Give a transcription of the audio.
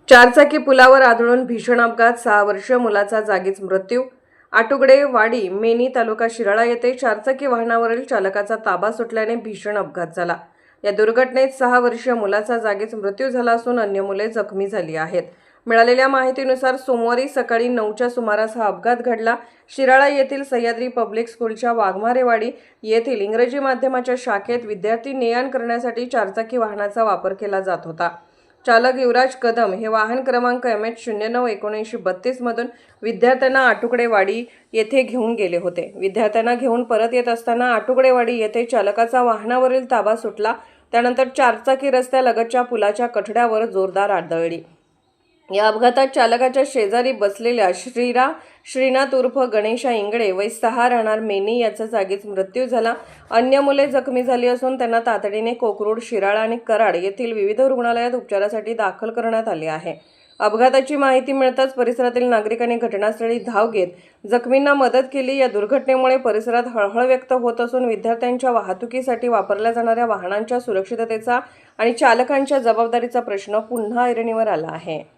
चारचाकी पुलावर आदळून भीषण अपघात, 6 वर्षीय मुलाचा जागीच मृत्यू. आटुगडे वाडी, मेनी तालुका शिराळा येथे चारचाकी वाहनावरील चालकाचा ताबा सुटल्याने भीषण अपघात झाला. या दुर्घटनेत 6 वर्षीय मुलाचा जागीच मृत्यू झाला असून अन्य मुले जखमी झाली आहेत. मिळालेल्या माहितीनुसार सोमवारी सकाळी 9च्या सुमारास हा अपघात घडला. शिराळा येथील सह्याद्री पब्लिक स्कूलच्या वाघमारेवाडी येथील इंग्रजी माध्यमाच्या शाखेत विद्यार्थी ने-आण करण्यासाठी चारचाकी वाहनाचा वापर केला जात होता. चालक युवराज कदम हे वाहन क्रमांक MH09-7932 मधून विद्यार्थ्यांना आटुकडेवाडी येथे घेऊन गेले होते. विद्यार्थ्यांना घेऊन परत येत असताना आटुकडेवाडी येथे चालकाचा वाहनावरील ताबा सुटला. त्यानंतर चारचाकी रस्त्यालगतच्या पुलाच्या कठड्यावर जोरदार आदळली. या अपघातात चालकाच्या शेजारी बसलेल्या श्रीनाथ उर्फ गणेशा इंगळे वय 6 राहणार मेनी याचा जागीच मृत्यू झाला. अन्य मुले जखमी झाली असून त्यांना तातडीने कोकरूड, शिराळा आणि कराड येथील विविध रुग्णालयात उपचारासाठी दाखल करण्यात आले आहे. अपघाताची माहिती मिळताच परिसरातील नागरिकांनी घटनास्थळी धाव घेत जखमींना मदत केली. या दुर्घटनेमुळे परिसरात हळहळ व्यक्त होत असून विद्यार्थ्यांच्या वाहतुकीसाठी वापरल्या जाणाऱ्या वाहनांच्या सुरक्षिततेचा आणि चालकांच्या जबाबदारीचा प्रश्न पुन्हा ऐरणीवर आला आहे.